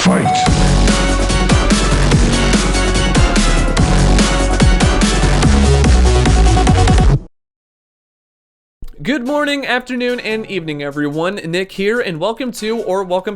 Fight! Good morning, afternoon, and evening, everyone. Nick here, and welcome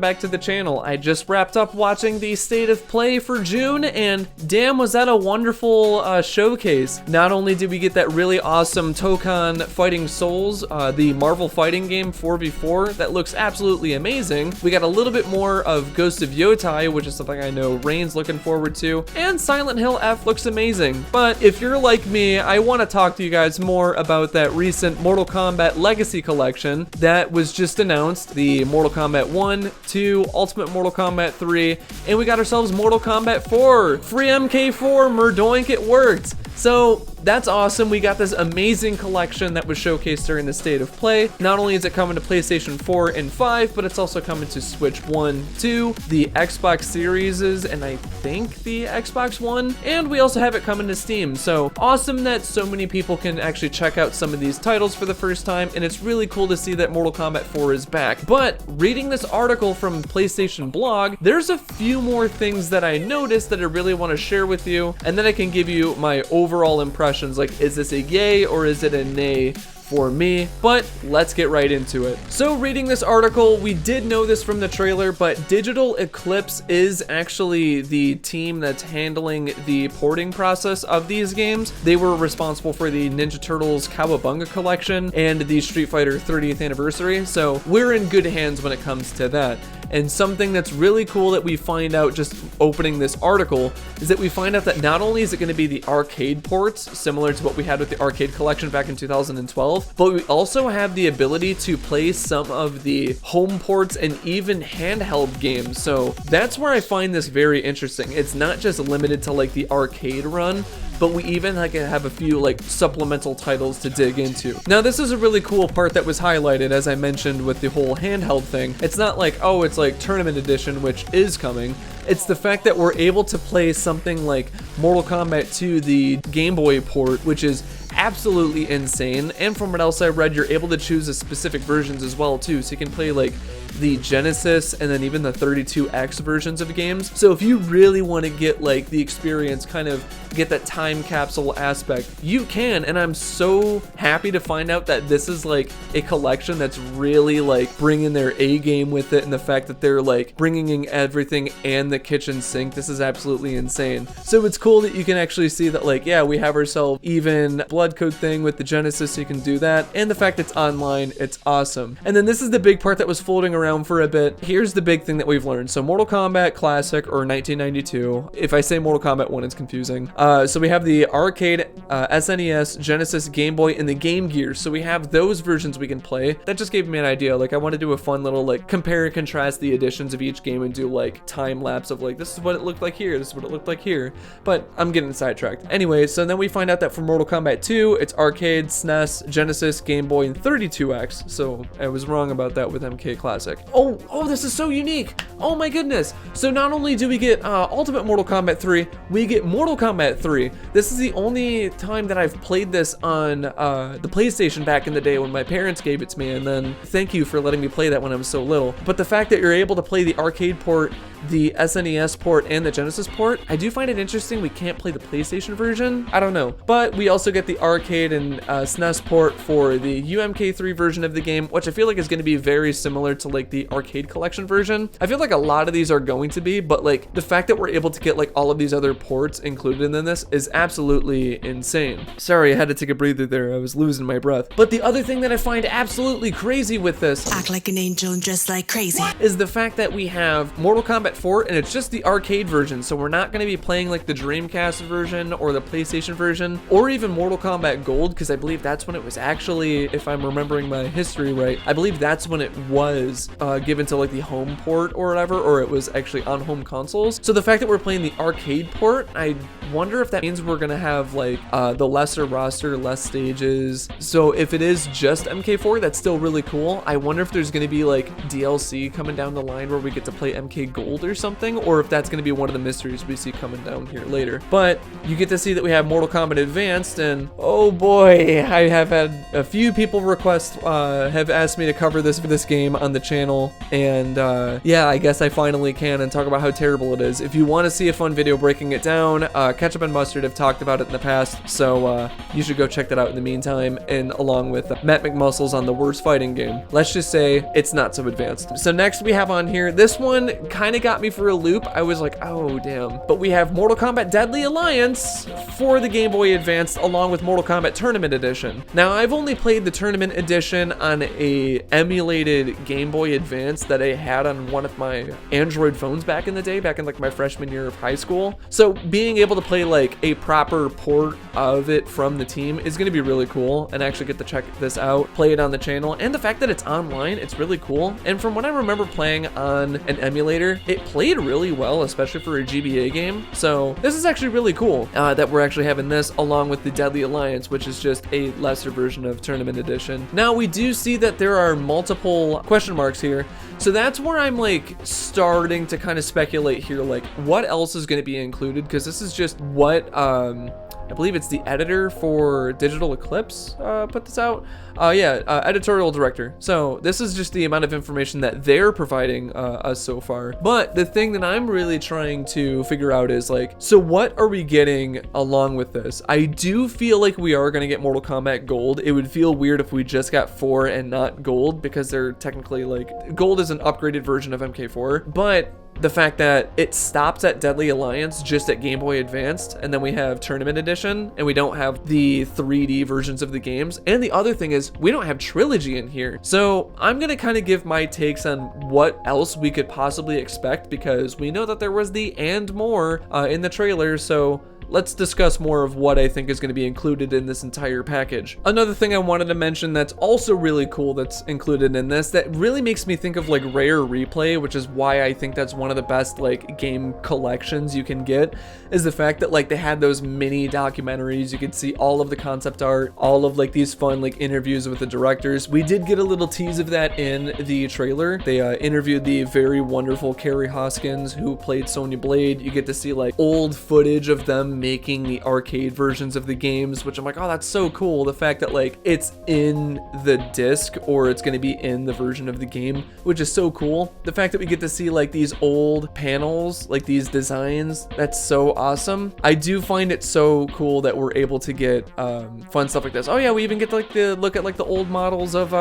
back to the channel. I just wrapped up watching the State of Play for June, and damn, was that a wonderful showcase. Not only did we get that really awesome Tokon Fighting Souls, the Marvel fighting game 4v4, that looks absolutely amazing. We got a little bit more of Ghost of Yotai, which is something I know Rain's looking forward to, and Silent Hill F looks amazing. But if you're like me, I want to talk to you guys more about that recent Mortal Kombat Legacy Collection that was just announced, the Mortal Kombat 1, 2, Ultimate Mortal Kombat 3, and we got ourselves Mortal Kombat 4. Free MK4, Murdoink, it worked. So that's awesome. We got this amazing collection that was showcased during the State of Play. Not only is it coming to PlayStation 4 and 5, but it's also coming to Switch 1, 2, the Xbox Series, and I think the Xbox One, and we also have it coming to Steam. So awesome that so many people can actually check out some of these titles for the first time, and it's really cool to see that Mortal Kombat 4 is back. But reading this article from PlayStation Blog, there's a few more things that I noticed that I really want to share with you, and then I can give you my overall impressions. Like, is this a yay or is it a nay for me? But let's get right into it. So reading this article, we did know this from the trailer, but Digital Eclipse is actually the team that's handling the porting process of these games. They were responsible for the Ninja Turtles Cowabunga collection and the Street Fighter 30th anniversary, so we're in good hands when it comes to that. And something that's really cool that we find out just opening this article is that we find out that not only is it going to be the arcade ports, similar to what we had with the arcade collection back in 2012, but we also have the ability to play some of the home ports and even handheld games. So that's where I find this very interesting. It's not just limited to like the arcade run, but we even like have a few like supplemental titles to dig into. Now this is a really cool part that was highlighted, as I mentioned, with the whole handheld thing. It's not like, oh, it's like Tournament Edition, which is coming. It's the fact that we're able to play something like Mortal Kombat 2, the Game Boy port, which is absolutely insane. And from what else I read, you're able to choose the specific versions as well too, so you can play like the Genesis and then even the 32X versions of games. So if you really want to get like the experience, kind of get that time capsule aspect, you can. And I'm so happy to find out that this is like a collection that's really like bringing their A game with it, and the fact that they're like bringing in everything and the kitchen sink. This is absolutely insane. So it's cool that you can actually see that, like, yeah, we have ourselves even blood code thing with the Genesis, so you can do that, and the fact it's online, it's awesome. And then this is the big part that was floating around for a bit. Here's the big thing that we've learned. So Mortal Kombat Classic, or 1992. If I say Mortal Kombat 1, it's confusing. So we have the arcade, SNES, Genesis, Game Boy, and the Game Gear. So we have those versions we can play. That just gave me an idea. Like, I want to do a fun little like compare and contrast the editions of each game and do like time lapse of like, this is what it looked like here, this is what it looked like here. But I'm getting sidetracked. Anyway, so then we find out that for Mortal Kombat 2, it's arcade, SNES, Genesis, Game Boy, and 32X. So I was wrong about that with MK Classic. Oh, this is so unique. Oh my goodness. So not only do we get Ultimate Mortal Kombat 3, we get Mortal Kombat 3. This is the only time that I've played this on the PlayStation back in the day when my parents gave it to me, and then thank you for letting me play that when I was so little. But the fact that you're able to play the arcade port, the SNES port, and the Genesis port, I do find it interesting we can't play the PlayStation version. I don't know. But we also get the arcade and SNES port for the UMK3 version of the game, which I feel like is going to be very similar to like the arcade collection version. I feel like a lot of these are going to be, but like the fact that we're able to get like all of these other ports included in this is absolutely insane. Sorry, I had to take a breather there. I was losing my breath. But the other thing that I find absolutely crazy with this, act like an angel and dress like crazy, is the fact that we have Mortal Kombat 4, and it's just the arcade version, so we're not going to be playing like the Dreamcast version or the PlayStation version or even Mortal Kombat Gold, because I believe that's when it was actually, if I'm remembering my history right, I believe that's when it was given to like the home port or whatever, or it was actually on home consoles. So the fact that we're playing the arcade port, I wonder if that means we're gonna have like the lesser roster, less stages. So if it is just MK4, that's still really cool. I wonder if there's gonna be like DLC coming down the line where we get to play MK Gold or something, or if that's gonna be one of the mysteries we see coming down here later. But you get to see that we have Mortal Kombat Advanced, and oh boy, I have had a few people request, have asked me to cover this game on the channel. channel, and yeah, I guess I finally can and talk about how terrible it is. If you want to see a fun video breaking it down, Ketchup and Mustard have talked about it in the past, so you should go check that out in the meantime, and along with Matt McMuscles on the worst fighting game. Let's just say it's not so advanced. So next we have on here, this one kind of got me for a loop. I was like, oh damn. But we have Mortal Kombat Deadly Alliance for the Game Boy Advance, along with Mortal Kombat Tournament Edition. Now, I've only played the Tournament Edition on a emulated Game Boy Advance that I had on one of my Android phones back in the day, back in like my freshman year of high school. So being able to play like a proper port of it from the team is going to be really cool, and actually get to check this out, play it on the channel, and the fact that it's online, it's really cool. And from what I remember playing on an emulator, it played really well, especially for a GBA game. So this is actually really cool that we're actually having this along with the Deadly Alliance, which is just a lesser version of Tournament Edition. Now we do see that there are multiple question marks here. So that's where I'm like starting to kind of speculate here, like what else is going to be included, because this is just what I believe it's the editor for Digital Eclipse put this out. Editorial director. So this is just the amount of information that they're providing us so far. But the thing that I'm really trying to figure out is like, so what are we getting along with this? I do feel like we are going to get Mortal Kombat Gold. It would feel weird if we just got 4 and not Gold, because they're technically like, Gold is an upgraded version of MK4, but the fact that it stops at Deadly Alliance just at Game Boy Advanced, and then we have Tournament Edition, and we don't have the 3D versions of the games. And the other thing is, we don't have Trilogy in here. So I'm gonna kind of give my takes on what else we could possibly expect, because we know that there was the and more in the trailer. So let's discuss more of what I think is going to be included in this entire package. Another thing I wanted to mention that's also really cool that's included in this, that really makes me think of like Rare Replay, which is why I think that's one of the best like game collections you can get, is the fact that like they had those mini documentaries. You could see all of the concept art, all of like these fun like interviews with the directors. We did get a little tease of that in the trailer. They interviewed the very wonderful Carrie Hoskins, who played Sonya Blade. You get to see like old footage of them making the arcade versions of the games, which I'm like, oh, that's so cool. The fact that like it's in the disc, or it's going to be in the version of the game, which is so cool. The fact that we get to see like these old panels, like these designs, that's so awesome. I do find it so cool that we're able to get fun stuff like this. Oh yeah, we even get to like the look at like the old models of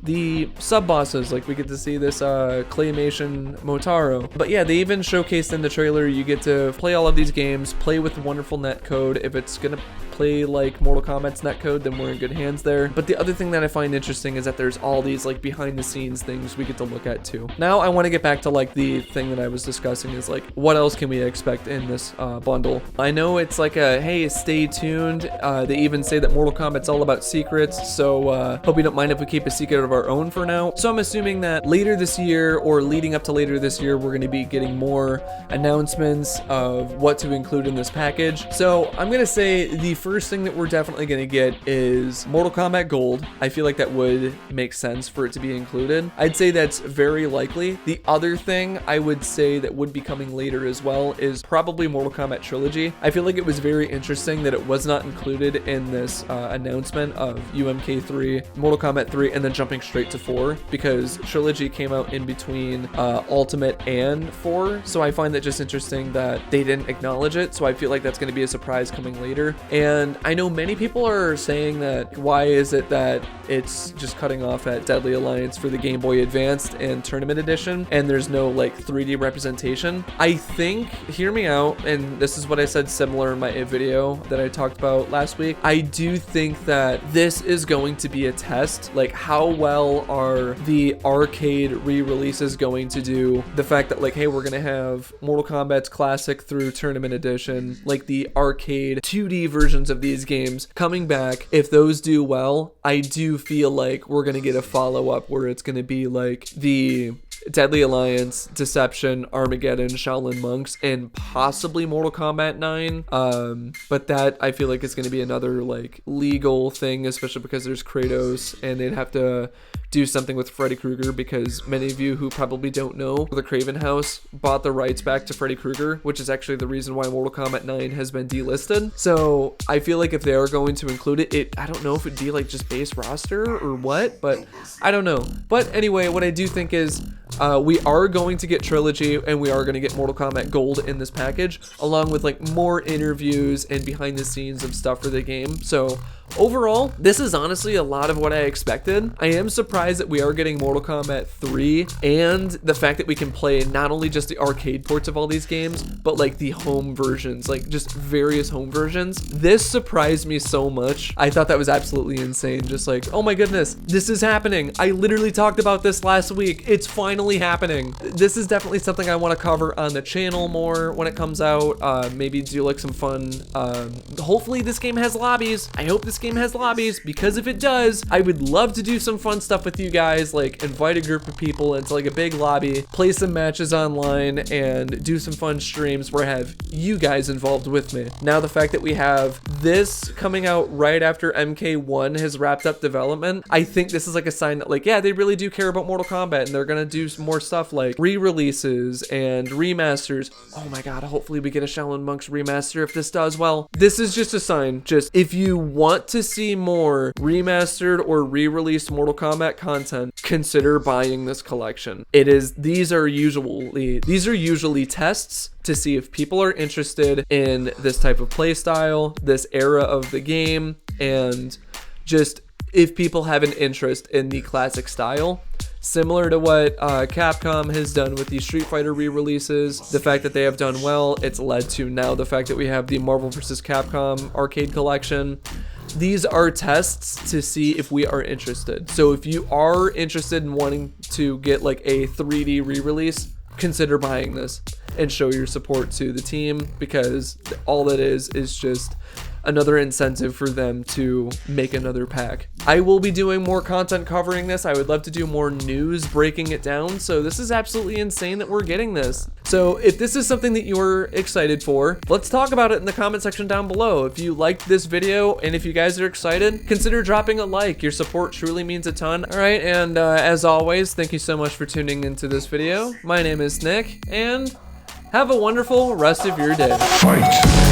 the sub bosses. Like we get to see this claymation Motaro. But yeah, they even showcased in the trailer, you get to play all of these games, play with wonderful netcode. If it's gonna play like Mortal Kombat's netcode, then we're in good hands there. But the other thing that I find interesting is that there's all these like behind the scenes things we get to look at too. Now I want to get back to like the thing that I was discussing, is like, what else can we expect in this bundle? I know it's like a, hey, stay tuned. They even say that Mortal Kombat's all about secrets, so hope you don't mind if we keep a secret of our own for now. So I'm assuming that later this year, or leading up to later this year, we're going to be getting more announcements of what to include in this package. So I'm going to say the first thing that we're definitely going to get is Mortal Kombat Gold. I feel like that would make sense for it to be included. I'd say that's very likely. The other thing I would say that would be coming later as well is probably Mortal Kombat Trilogy. I feel like it was very interesting that it was not included in this announcement of UMK3, Mortal Kombat 3, and then jumping straight to 4, because Trilogy came out in between Ultimate and 4. So I find that just interesting that they didn't acknowledge it. So I feel like that's going to be a surprise coming later. And I know many people are saying that, why is it that it's just cutting off at Deadly Alliance for the Game Boy Advanced and Tournament Edition, and there's no like 3D representation? I think, hear me out, and this is what I said similar in my video that I talked about last week. I do think that this is going to be a test. Like, how well are the arcade re-releases going to do? The fact that like, hey, we're gonna have Mortal Kombat's Classic through Tournament Edition, like the arcade 2D versions of these games coming back. If those do well, I do feel like we're gonna get a follow-up where it's gonna be like the Deadly Alliance, Deception, Armageddon, Shaolin Monks, and possibly Mortal Kombat 9. But that I feel like is going to be another like legal thing, especially because there's Kratos, and they'd have to do something with Freddy Krueger, because many of you who probably don't know, the Craven House bought the rights back to Freddy Krueger, which is actually the reason why Mortal Kombat 9 has been delisted. So I feel like if they are going to include it, I don't know if it'd be like just base roster or what, but I don't know. But anyway, what I do think is we are going to get Trilogy, and we are going to get Mortal Kombat Gold in this package, along with like more interviews and behind the scenes of stuff for the game. So overall, this is honestly a lot of what I expected. I am surprised that we are getting Mortal Kombat 3, and the fact that we can play not only just the arcade ports of all these games, but like the home versions, like just various home versions. This surprised me so much. I thought that was absolutely insane. Just like, oh my goodness, this is happening. I literally talked about this last week. It's finally happening. This is definitely something I want to cover on the channel more when it comes out. Maybe do like some fun. Hopefully this game has lobbies. I hope this game has lobbies, because if it does, I would love to do some fun stuff with you guys, like invite a group of people into like a big lobby, play some matches online, and do some fun streams where I have you guys involved with me. Now the fact that we have this coming out right after MK1 has wrapped up development, I think this is like a sign that like, yeah, they really do care about Mortal Kombat, and they're gonna do some more stuff like re-releases and remasters. Oh my god, hopefully we get a Shaolin Monks remaster if this does well. This is just a sign. Just if you want to see more remastered or re-released Mortal Kombat content, consider buying this collection. These are usually tests to see if people are interested in this type of play style, this era of the game, and just if people have an interest in the classic style. Similar to what Capcom has done with the Street Fighter re-releases, the fact that they have done well, it's led to now the fact that we have the Marvel vs. Capcom arcade collection. These are tests to see if we are interested. So if you are interested in wanting to get like a 3D re-release, consider buying this and show your support to the team, because all that is just another incentive for them to make another pack. I will be doing more content covering this. I would love to do more news breaking it down. So this is absolutely insane that we're getting this. So if this is something that you're excited for, let's talk about it in the comment section down below. If you liked this video and if you guys are excited, consider dropping a like. Your support truly means a ton. All right, and as always, thank you so much for tuning into this video. My name is Nick, and have a wonderful rest of your day. Fight!